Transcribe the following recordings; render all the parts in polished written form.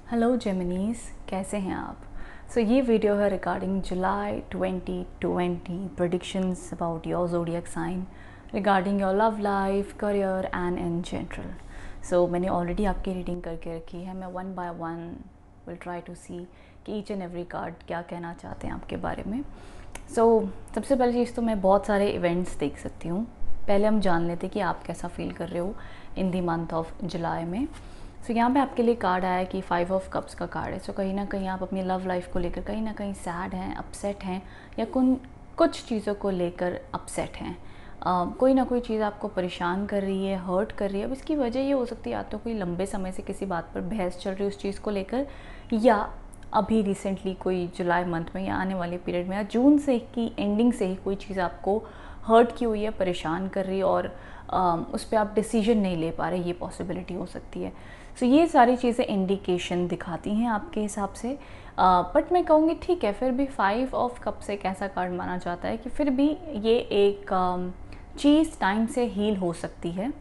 Hello जेमिनीज, कैसे हैं आप। ये वीडियो है regarding July 2020 predictions about your zodiac sign regarding your love life, career and in general. मैंने ऑलरेडी आपकी रीडिंग करके रखी है। मैं one by one will try to see कि ईच एंड एवरी कार्ड क्या कहना चाहते हैं आपके बारे में। सबसे पहली चीज़ तो मैं बहुत सारे इवेंट्स देख सकती हूँ। पहले हम जान लेते कि आप कैसा फील कर रहे हो इन दी मंथ ऑफ जुलाई में। यहाँ पे आपके लिए कार्ड आया कि 5 ऑफ कप्स का कार्ड है। कहीं ना कहीं आप अपनी लव लाइफ को लेकर कहीं ना कहीं सैड हैं, अपसेट हैं, या कुछ चीज़ों को लेकर अपसेट हैं। कोई ना कोई चीज़ आपको परेशान कर रही है, हर्ट कर रही है। अब इसकी वजह ये हो सकती है या तो कोई लंबे समय से किसी बात पर बहस चल रही है उस चीज़ को लेकर, या अभी रिसेंटली कोई जुलाई मंथ में या आने वाले पीरियड में या जून से की एंडिंग से ही कोई चीज़ आपको हर्ट की हुई है, परेशान कर रही है और उस पर आप डिसीजन नहीं ले पा रहे। ये पॉसिबिलिटी हो सकती है। ये सारी चीज़ें इंडिकेशन दिखाती हैं आपके हिसाब से। बट मैं कहूँगी ठीक है, फिर भी 5 ऑफ कप्स एक ऐसा कार्ड माना जाता है कि फिर भी ये एक चीज़ टाइम से हील हो सकती है,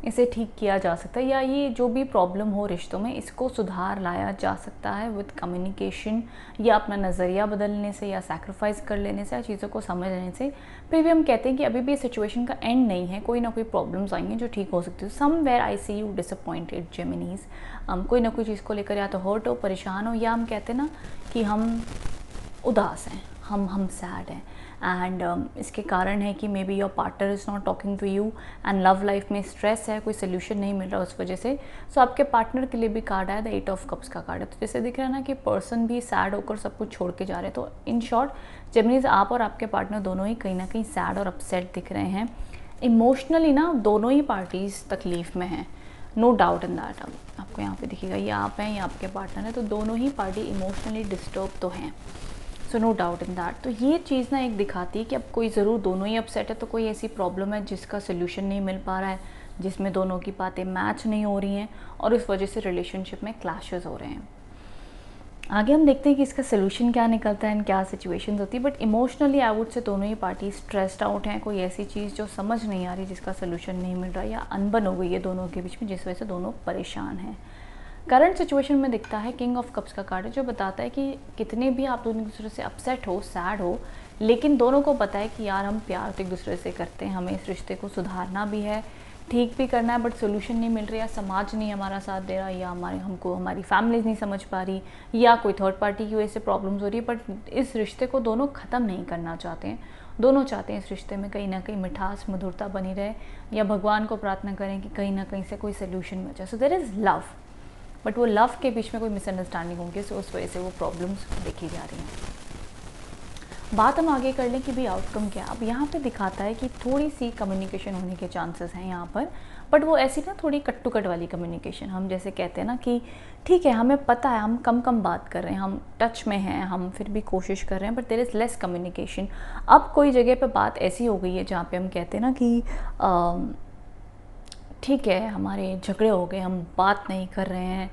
इसे ठीक किया जा सकता है, या ये जो भी प्रॉब्लम हो रिश्तों में इसको सुधार लाया जा सकता है विद कम्युनिकेशन, या अपना नज़रिया बदलने से, या सैक्रिफाइस कर लेने से, या चीज़ों को समझ लेने से। फिर भी हम कहते हैं कि अभी भी सिचुएशन का एंड नहीं है, कोई ना कोई प्रॉब्लम्स आएंगे जो ठीक हो सकती है। Somewhere I see you disappointed Geminis. कोई ना कोई चीज़ को लेकर या तो हर्ट हो, परेशान हो, या हम कहते हैं ना कि हम उदास हैं, हम सैड हैं। एंड इसके कारण है कि maybe your partner is not talking to you, and love life में स्ट्रेस है, कोई सोल्यूशन नहीं मिल रहा उस वजह से। आपके पार्टनर के लिए भी कार्ड आया द 8 ऑफ कप्स का कार्ड है। तो जैसे दिख रहा है ना कि पर्सन भी सैड होकर सब कुछ छोड़ के जा रहे हैं। तो इन शॉर्ट जेमिनीज, आप और आपके पार्टनर दोनों ही कहीं ना कहीं सैड और अपसेट दिख रहे हैं। इमोशनली ना दोनों ही पार्टीज़ तकलीफ़ में हैं, नो डाउट इन दैट। आपको यहाँ पे दिखेगा, ये आप हैं या आपके पार्टनर है, तो दोनों ही पार्टी इमोशनली डिस्टर्ब तो हैं। No doubt in that. तो ये चीज़ ना एक दिखाती है कि अब कोई ज़रूर दोनों ही अपसेट है, तो कोई ऐसी प्रॉब्लम है जिसका सोल्यूशन नहीं मिल पा रहा है, जिसमें दोनों की बातें मैच नहीं हो रही हैं, और उस वजह से रिलेशनशिप में क्लैशेस हो रहे हैं। आगे हम देखते हैं कि इसका सोल्यूशन क्या निकलता है एंड क्या सिचुएशंस होती है। But emotionally I would say दोनों ही पार्टी स्ट्रेस्ड आउट हैं। कोई ऐसी चीज़ जो समझ नहीं आ रही, जिसका सोल्यूशन नहीं मिल रहा, या अनबन हो गई है दोनों के बीच में, जिस वजह से दोनों परेशान हैं। करंट सिचुएशन में दिखता है किंग ऑफ कप्स का कार्ड है, जो बताता है कि कितने भी आप दोनों एक दूसरे से अपसेट हो, सैड हो, लेकिन दोनों को पता है कि यार हम प्यार तो एक दूसरे से करते हैं, हमें इस रिश्ते को सुधारना भी है, ठीक भी करना है, बट सोल्यूशन नहीं मिल रहा, या समाज नहीं हमारा साथ दे रहा, या हमारी फैमिली नहीं समझ पा रही, या कोई थर्ड पार्टी की वजह से प्रॉब्लम्स हो रही है। बट इस रिश्ते को दोनों ख़त्म नहीं करना चाहते हैं। दोनों चाहते हैं इस रिश्ते में कहीं ना कहीं मिठास, मधुरता बनी रहे, या भगवान को प्रार्थना करें कि कहीं ना कहीं से कोई सोल्यूशन मिल जाए। देयर इज़ लव, बट वो लव के बीच में कोई मिसअंडरस्टैंडिंग होंगी, उस वजह से वो प्रॉब्लम्स देखी जा रही हैं। बात हम आगे कर लें कि भाई आउटकम क्या। अब यहाँ पे दिखाता है कि थोड़ी सी कम्युनिकेशन होने के चांसेस हैं यहाँ पर, बट वो ऐसी ना थोड़ी कट टू कट वाली कम्युनिकेशन। हम जैसे कहते हैं ना कि ठीक है, हमें पता है, हम कम बात कर रहे हैं, हम टच में हैं, हम फिर भी कोशिश कर रहे हैं, but there is less communication. अब कोई जगह पे बात ऐसी हो गई है जहाँ पे हम कहते हैं ना कि ठीक है, हमारे झगड़े हो गए, हम बात नहीं कर रहे हैं,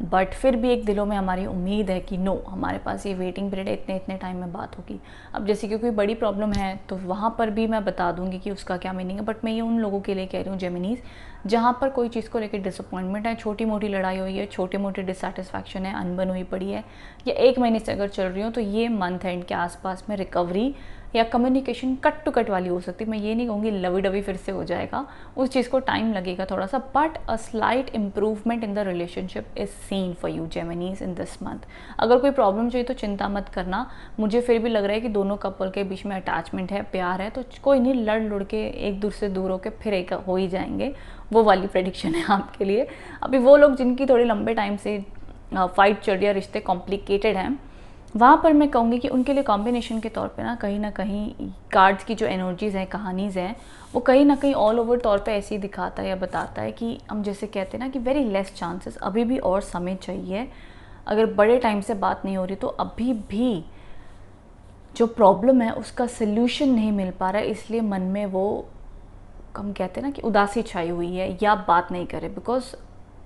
बट फिर भी एक दिलों में हमारी उम्मीद है कि नो, हमारे पास ये वेटिंग पीरियड है, इतने इतने टाइम में बात होगी। अब जैसे कि कोई बड़ी प्रॉब्लम है तो वहाँ पर भी मैं बता दूंगी कि उसका क्या मीनिंग है, बट मैं ये उन लोगों के लिए कह रही हूँ जेमिनीज, जहाँ पर कोई चीज़ को लेकर डिसअपॉइंटमेंट है, छोटी मोटी लड़ाई हुई है, छोटे मोटे डिससेटिस्फैक्शन है, अनबन हुई पड़ी है, या 1 महीने से अगर चल रही हो, तो ये मंथ एंड के आसपास में रिकवरी या कम्युनिकेशन कट टू कट वाली हो सकती है। मैं ये नहीं कहूँगी लवी डवी फिर से हो जाएगा, उस चीज़ को टाइम लगेगा थोड़ा सा, but a slight improvement in the relationship is seen for you Geminis in this month. अगर कोई प्रॉब्लम चाहिए तो चिंता मत करना। मुझे फिर भी लग रहा है कि दोनों कपल के बीच में अटैचमेंट है, प्यार है, तो कोई नहीं, लड़ लुड़ के एक दूसरे से दूर होकर फिर एक हो ही जाएंगे। वो वाली प्रेडिक्शन है आपके लिए। अभी वो लोग जिनकी थोड़ी लंबे टाइम से फाइट चल रही है, रिश्ते कॉम्प्लिकेटेड हैं, वहाँ पर मैं कहूँगी कि उनके लिए कॉम्बिनेशन के तौर पे ना कहीं कार्ड्स की जो एनर्जीज़ हैं, कहानीज़ हैं, वो कहीं ना कहीं ऑल ओवर तौर पे ऐसे ही दिखाता है या बताता है कि हम जैसे कहते हैं ना कि वेरी लेस चांसेस, अभी भी और समय चाहिए। अगर बड़े टाइम से बात नहीं हो रही तो अभी भी जो प्रॉब्लम है उसका सल्यूशन नहीं मिल पा रहा है, इसलिए मन में वो हम कहते हैं ना कि उदासी छाई हुई है, या बात नहीं करे। बिकॉज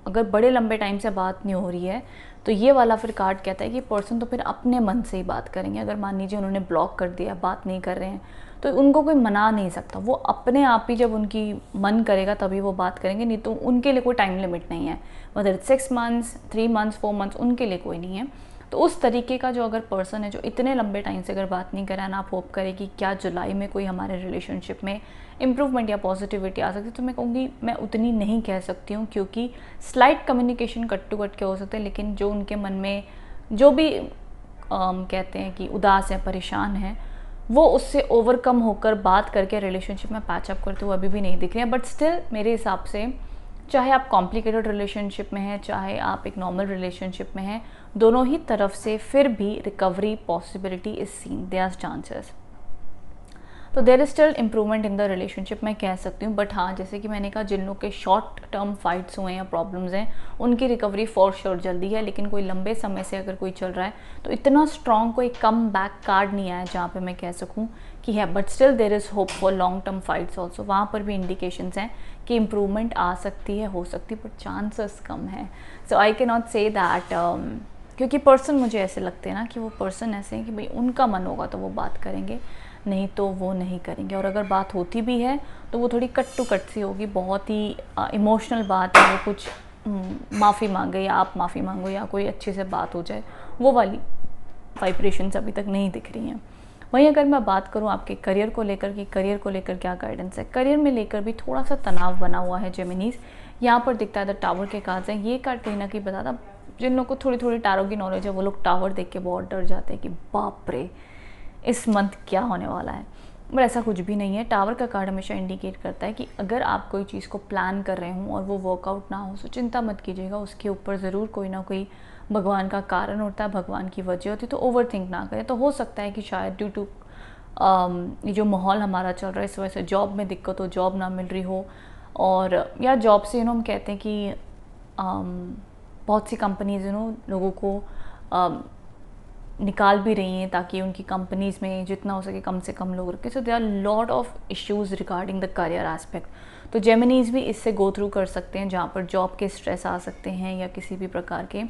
अगर बड़े लंबे टाइम से बात नहीं हो रही है तो ये वाला फिर कार्ड कहता है कि पर्सन तो फिर अपने मन से ही बात करेंगे। अगर मान लीजिए उन्होंने ब्लॉक कर दिया, बात नहीं कर रहे हैं, तो उनको कोई मना नहीं सकता, वो अपने आप ही जब उनकी मन करेगा तभी वो बात करेंगे, नहीं तो उनके लिए कोई टाइम लिमिट नहीं है, मतलब 6 मंथ्स 3 मंथ्स 4 मंथ्स उनके लिए कोई नहीं है। तो उस तरीके का जो अगर पर्सन है जो इतने लंबे टाइम से अगर बात नहीं करा ना, आप होप करें कि क्या जुलाई में कोई हमारे रिलेशनशिप में इम्प्रूवमेंट या पॉजिटिविटी आ सकती है, तो मैं कहूँगी मैं उतनी नहीं कह सकती हूँ, क्योंकि slight communication cut to cut के हो सकते हैं, लेकिन जो उनके मन में जो भी कहते हैं कि उदास है, परेशान है, वो उससे ओवरकम होकर बात करके रिलेशनशिप में पैचअप करते हुए अभी भी नहीं दिख रहे हैं। बट स्टिल मेरे हिसाब से चाहे आप कॉम्प्लिकेटेड रिलेशनशिप में हैं, चाहे आप एक नॉर्मल रिलेशनशिप में हैं, दोनों ही तरफ से फिर भी recovery possibility is seen, there are chances. तो there is still improvement in the relationship मैं कह सकती हूँ। बट हाँ, जैसे कि मैंने कहा, जिन लोग के शॉर्ट टर्म फाइट्स हुए हैं या प्रॉब्लम्स हैं, उनकी रिकवरी फॉर श्योर जल्दी है, लेकिन कोई लंबे समय से अगर कोई चल रहा है तो इतना स्ट्रॉन्ग कोई कम बैक कार्ड नहीं आया जहाँ पे मैं कह सकूँ कि है। But still there is hope for long term fights also, वहाँ पर भी इंडिकेशंस हैं कि इम्प्रूवमेंट आ सकती है, हो सकती है, बट चांसेस कम है। So I can not say that, क्योंकि पर्सन मुझे ऐसे लगते हैं ना कि वो पर्सन ऐसे हैं कि भाई उनका मन होगा तो वो बात करेंगे, नहीं तो वो नहीं करेंगे। और अगर बात होती भी है तो वो थोड़ी कट टू कट सी होगी, बहुत ही इमोशनल बात है, वो कुछ माफ़ी मांगे या आप माफ़ी मांगो या कोई अच्छे से बात हो जाए, वो वाली वाइब्रेशंस अभी तक नहीं दिख रही हैं। वहीं अगर मैं बात करूं आपके करियर को लेकर कि करियर को लेकर क्या गाइडेंस है, करियर में लेकर भी थोड़ा सा तनाव बना हुआ है जेमिनीज। यहाँ पर दिखता है द टावर के कार्ड्स हैं। ये कार्ड कहीं ना कहीं बताता, जिन लोगों को थोड़ी थोड़ी टावर की नॉलेज है वो लोग टावर देख के बहुत डर जाते हैं कि बाप रे इस मंथ क्या होने वाला है। बट ऐसा कुछ भी नहीं है। टावर का कार्ड हमेशा इंडिकेट करता है कि अगर आप कोई चीज़ को प्लान कर रहे हों और वो वर्कआउट ना हो तो चिंता मत कीजिएगा, उसके ऊपर ज़रूर कोई ना कोई भगवान का कारण होता है, भगवान की वजह होती है। तो ओवर थिंक ना करें। तो हो सकता है कि शायद ड्यू टू ये जो माहौल हमारा चल रहा है इस वजह से जॉब में दिक्कत हो, जॉब ना मिल रही हो, और या जॉब से हम कहते हैं कि बहुत सी कंपनीज लोगों को निकाल भी रही हैं ताकि उनकी कंपनीज़ में जितना हो सके कम से कम लोग रखें। So there are lot of issues regarding the career aspect. तो जेमिनीज़ भी इससे गो थ्रू कर सकते हैं, जहाँ पर जॉब के स्ट्रेस आ सकते हैं या किसी भी प्रकार के।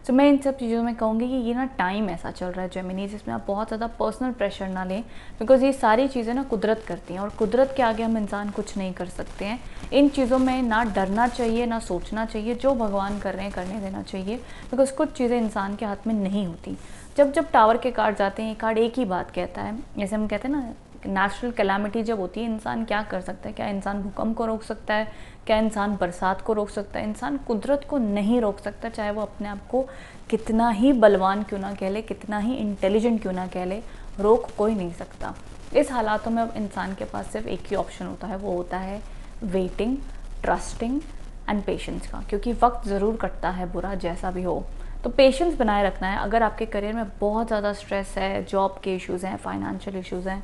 सो मैं इन सब चीज़ों में कहूँगी कि ये ना टाइम ऐसा चल रहा है जेमिनीज़, इसमें आप बहुत ज़्यादा पर्सनल प्रेशर ना लें, बिकॉज ये सारी चीज़ें ना कुदरत करती हैं और कुदरत के आगे हम इंसान कुछ नहीं कर सकते हैं। इन चीज़ों में ना डरना चाहिए, ना सोचना चाहिए, जो भगवान कर रहे हैं करने देना चाहिए, बिकॉज कुछ चीज़ें इंसान के हाथ में नहीं होती। जब जब टावर के कार्ड आते हैं, ये कार्ड एक ही बात कहता है, जैसे हम कहते हैं ना नेचुरल कैलामिटी जब होती है, इंसान क्या कर सकता है? क्या इंसान भूकंप को रोक सकता है? क्या इंसान बरसात को रोक सकता है? इंसान कुदरत को नहीं रोक सकता, चाहे वो अपने आप को कितना ही बलवान क्यों ना कह ले, कितना ही इंटेलिजेंट क्यों ना कह ले, रोक कोई नहीं सकता। इस हालातों में अब इंसान के पास सिर्फ एक ही ऑप्शन होता है, वो होता है वेटिंग, ट्रस्टिंग एंड पेशेंस का, क्योंकि वक्त ज़रूर कटता है बुरा जैसा भी हो। तो पेशेंस बनाए रखना है। अगर आपके करियर में बहुत ज़्यादा स्ट्रेस है, जॉब के इश्यूज़ हैं, फाइनेंशियल इश्यूज़ हैं,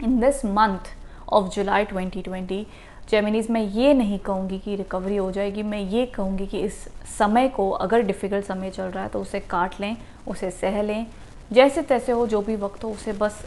इन this month of July 2020 Geminis मैं ये नहीं कहूँगी कि रिकवरी हो जाएगी, मैं ये कहूँगी कि इस समय को, अगर डिफ़िकल्ट समय चल रहा है तो उसे काट लें, उसे सह लें, जैसे तैसे हो, जो भी वक्त हो उसे बस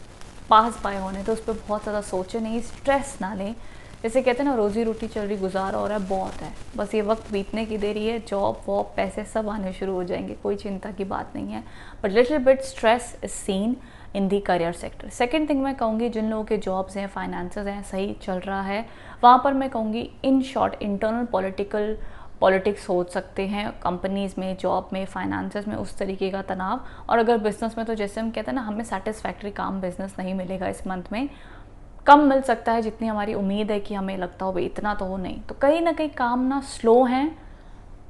पास पाए होने तो उस पर बहुत ज़्यादा सोचें नहीं, स्ट्रेस ना लें। जैसे कहते हैं ना, रोज़ी रोटी चल रही, गुजारा हो रहा है, बहुत है, बस ये वक्त बीतने की देरी है, जॉब वॉब पैसे सब आने शुरू हो जाएंगे, कोई चिंता की बात नहीं है। But little bit stress is seen in the career sector. Second thing मैं कहूँगी, जिन लोगों के जॉब्स हैं, फाइनेंसेस हैं, सही चल रहा है, वहाँ पर मैं कहूँगी इन शॉर्ट इंटरनल पॉलिटिक्स हो सकते हैं कंपनीज़ में, जॉब में, फाइनेंसेस में, उस तरीके का तनाव। और अगर बिजनेस में, तो जैसे हम कहते हैं ना, हमें सेटिस्फैक्ट्री काम बिजनेस नहीं मिलेगा इस मंथ में, कम मिल सकता है जितनी हमारी उम्मीद है कि हमें लगता हो भाई इतना तो हो नहीं। तो कहीं ना कहीं काम ना स्लो हैं,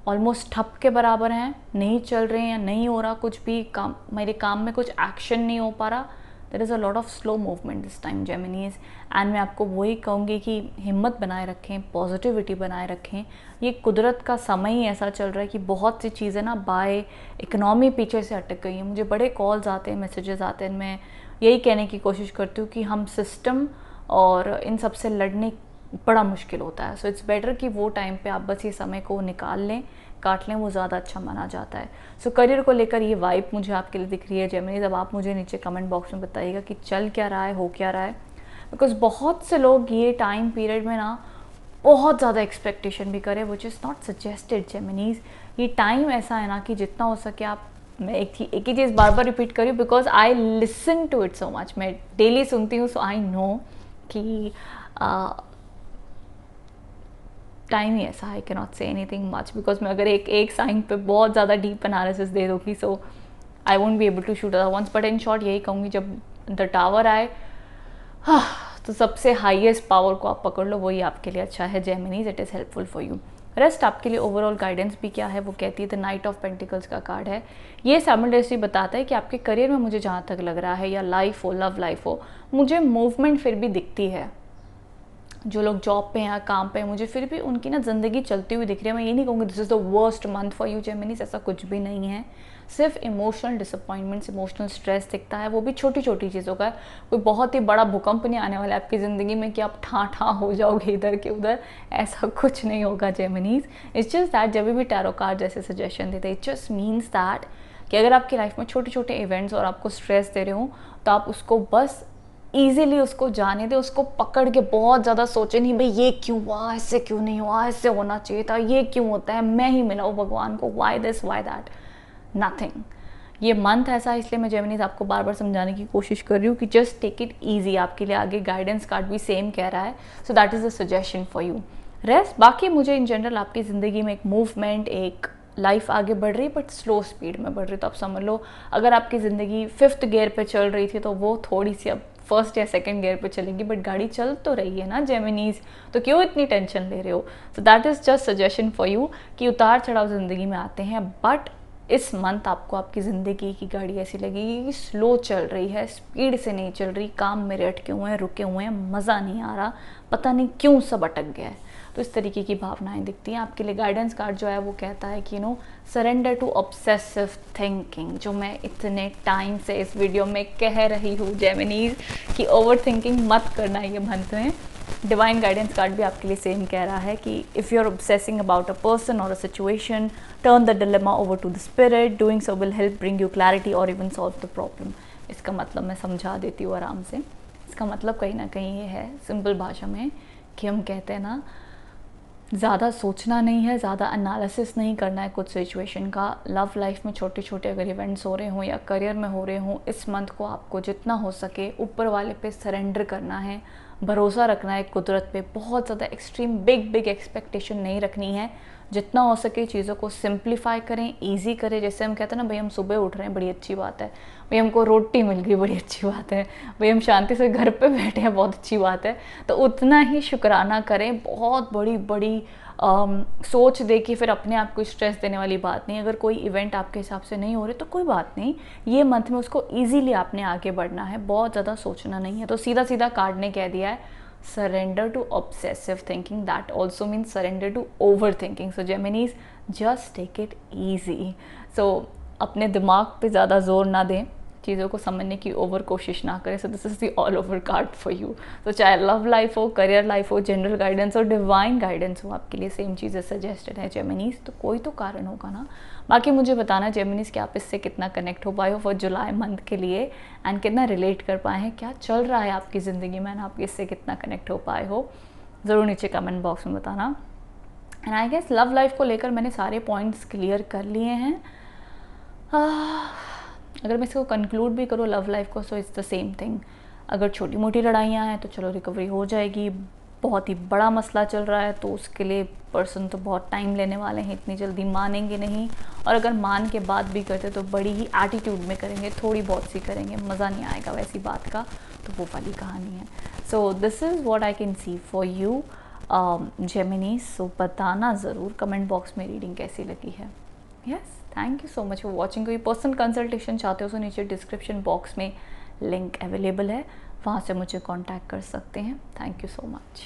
ऑलमोस्ट ठप के बराबर हैं, नहीं चल रहे हैं या नहीं हो रहा कुछ भी काम, मेरे काम में कुछ एक्शन नहीं हो पा रहा। There is a lot of slow movement this time Geminis. And मैं आपको वही कहूँगी कि हिम्मत बनाए रखें, पॉजिटिविटी बनाए रखें। ये कुदरत का समय ही ऐसा चल रहा है कि बहुत सी चीज़ें ना बाय इकनॉमी पीछे से अटक गई हैं। मुझे बड़े कॉल्स आते हैं, मैसेजेस आते हैं, मैं यही कहने की कोशिश करती हूँ कि हम सिस्टम और इन सब से लड़ने बड़ा मुश्किल होता है। सो इट्स बेटर कि वो टाइम पे आप बस ये समय को निकाल लें, काट लें, वो ज़्यादा अच्छा माना जाता है। सो करियर को लेकर ये वाइब मुझे आपके लिए दिख रही है जेमिनीज। अब आप मुझे नीचे कमेंट बॉक्स में बताइएगा कि चल क्या रहा है, हो क्या रहा है, बिकॉज बहुत से लोग ये टाइम पीरियड में ना बहुत ज़्यादा एक्सपेक्टेशन भी करें, विच इज़ नॉट सजेस्टेड जेमिनीज। ये टाइम ऐसा है ना कि जितना हो सके आप, मैं एक ही चीज़ बार बार रिपीट करी because I listen to it so much, मैं डेली सुनती हूँ, सो आई नो कि टाइम ही ऐसा, I can not say anything much because मैं अगर एक साइन पे बहुत ज़्यादा डीप एनालिसिस दे दूँगी, so I won't be able to shoot other ones. But in short यही कहूँगी, जब द टावर आए तो सबसे हाईएस्ट पावर को आप पकड़ लो, वही आपके लिए अच्छा है Geminis, it is helpful for you. Rest आपके लिए ओवरऑल गाइडेंस भी क्या है वो कहती है, द नाइट ऑफ पेंटिकल्स का कार्ड है। ये साइमल्टेनियसली बताता है कि आपके करियर में मुझे जहाँ तक लग रहा है, या लाइफ हो, लव लाइफ हो, मुझे मूवमेंट फिर भी दिखती है। जो लोग जॉब पे हैं या काम पे हैं, मुझे फिर भी उनकी ना ज़िंदगी चलती हुई दिख रही है। मैं ये नहीं कहूँगी this is the worst month for you Geminis, ऐसा कुछ भी नहीं है। सिर्फ इमोशनल डिसअपॉइंटमेंट्स, इमोशनल स्ट्रेस दिखता है, वो भी छोटी छोटी चीज़ों का है। कोई बहुत ही बड़ा भूकंप नहीं आने वाला है आपकी ज़िंदगी में कि आप ठां हो जाओगे इधर के उधर, ऐसा कुछ नहीं होगा जेमिनीज। इट्स जस्ट दैट जब भी टैरो कार्ड जैसे सजेशन देते हैं, इट जस्ट मीन्स दैट कि अगर आपकी लाइफ में छोटे छोटे इवेंट्स और आपको स्ट्रेस दे रहे हो, तो आप उसको बस ईजिली उसको जाने दे, उसको पकड़ के बहुत ज़्यादा सोचे नहीं भाई ये क्यों हुआ, ऐसे क्यों नहीं हुआ, ऐसे होना चाहिए था, ये क्यों होता है, मैं ही मिलाऊँ भगवान को, why this why that, nothing. ये मंथ ऐसा है, इसलिए मैं जेमिनीज आपको बार बार समझाने की कोशिश कर रही हूँ कि जस्ट टेक इट ईजी। आपके लिए आगे गाइडेंस कार्ड भी सेम कह रहा है, so that is a suggestion for you. Rest बाकी मुझे इन जनरल आपकी ज़िंदगी में एक मूवमेंट, एक लाइफ आगे बढ़ रही है बट स्लो स्पीड में बढ़ रही है। तो आप समझ लो अगर आपकी ज़िंदगी 5th गियर पे चल रही थी तो वो थोड़ी सी अब 1st या 2nd गियर पे चलेगी, बट गाड़ी चल तो रही है ना जेमिनीज, तो क्यों इतनी टेंशन ले रहे हो। So that is just suggestion for you कि उतार चढ़ाव ज़िंदगी में आते हैं, बट इस मंथ आपको आपकी ज़िंदगी की गाड़ी ऐसी लगेगी कि स्लो चल रही है, स्पीड से नहीं चल रही, काम मेरे अटके हुए हैं, रुके हुए हैं, मज़ा नहीं आ रहा, पता नहीं क्यों सब अटक गया है। तो इस तरीके की भावनाएं दिखती हैं। आपके लिए गाइडेंस कार्ड जो है वो कहता है कि सरेंडर टू ऑब्सेसिव थिंकिंग, जो मैं इतने टाइम से इस वीडियो में कह रही हूँ जेमिनीज कि ओवर थिंकिंग मत करना ये मंथ में। डिवाइन गाइडेंस कार्ड भी आपके लिए सेम कह रहा है कि if you are obsessing about a person और a situation, turn the dilemma over to the spirit, doing so will help bring you clarity और इवन सॉल्व द प्रॉब्लम। इसका मतलब मैं समझा देती हूँ आराम से। इसका मतलब कहीं ना कहीं ये है सिंपल भाषा में कि हम कहते हैं ना, ज़्यादा सोचना नहीं है, ज़्यादा एनालिसिस नहीं करना है कुछ सिचुएशन का। लव लाइफ में छोटे छोटे अगर इवेंट्स हो रहे हों या करियर में हो रहे हों, इस मंथ को आपको जितना हो सके ऊपर वाले पे सरेंडर करना है, भरोसा रखना है कुदरत पे। बहुत ज़्यादा एक्सट्रीम बिग एक्सपेक्टेशन नहीं रखनी है। जितना हो सके चीज़ों को सिंप्लीफाई करें, ईजी करें। जैसे हम कहते हैं ना, भाई हम सुबह उठ रहे हैं, बड़ी अच्छी बात है, भाई हमको रोटी मिल गई, बड़ी अच्छी बात है, भाई हम शांति से घर पे बैठे हैं, बहुत अच्छी बात है। तो उतना ही शुक्राना करें। बहुत बड़ी बड़ी सोच दे के फिर अपने आप को स्ट्रेस देने वाली बात नहीं। अगर कोई इवेंट आपके हिसाब से नहीं हो रहे तो कोई बात नहीं, ये मंथ में उसको ईजीली आपने आगे बढ़ना है, बहुत ज़्यादा सोचना नहीं है। तो सीधा सीधा कार्ड ने कह दिया है surrender to obsessive thinking, that also means surrender to overthinking. So Geminis, just take it easy. So अपने दिमाग पे ज़्यादा जोर ना दें, चीज़ों को समझने की ओवर कोशिश ना करें। सो this is the all over card for you. तो चाहे लव लाइफ हो, करियर लाइफ हो, जनरल गाइडेंस हो, डिवाइन गाइडेंस हो, आपके लिए सेम चीज़ें सजेस्टेड है जेमिनीज। तो कोई तो कारण होगा ना। बाकी मुझे बताना जेमिनीज कि आप इससे कितना कनेक्ट हो पाए हो फॉर जुलाई मंथ के लिए, एंड कितना रिलेट कर पाए हैं, क्या चल रहा है आपकी ज़िंदगी में, एंड आप इससे कितना कनेक्ट हो पाए हो, ज़रूर नीचे कमेंट बॉक्स में बताना। And I guess love life को लेकर मैंने सारे पॉइंट्स क्लियर कर लिए हैं। अगर मैं इसको कंक्लूड भी करूँ लव लाइफ को, so it's the same thing. अगर छोटी मोटी लड़ाइयाँ हैं तो चलो रिकवरी हो जाएगी। बहुत ही बड़ा मसला चल रहा है तो उसके लिए पर्सन तो बहुत टाइम लेने वाले हैं, इतनी जल्दी मानेंगे नहीं। और अगर मान के बात भी करते तो बड़ी ही एटीट्यूड में करेंगे, थोड़ी बहुत सी करेंगे, मज़ा नहीं आएगा वैसी बात का। तो वो वाली कहानी है। So this is what I can see for you Geminis. So बताना ज़रूर कमेंट बॉक्स में रीडिंग कैसी लगी है। Yes, thank you so much for watching. कोई पर्सनल कंसल्टेशन चाहते हो तो नीचे डिस्क्रिप्शन बॉक्स में लिंक अवेलेबल है, वहाँ से मुझे कांटेक्ट कर सकते हैं। Thank you so much.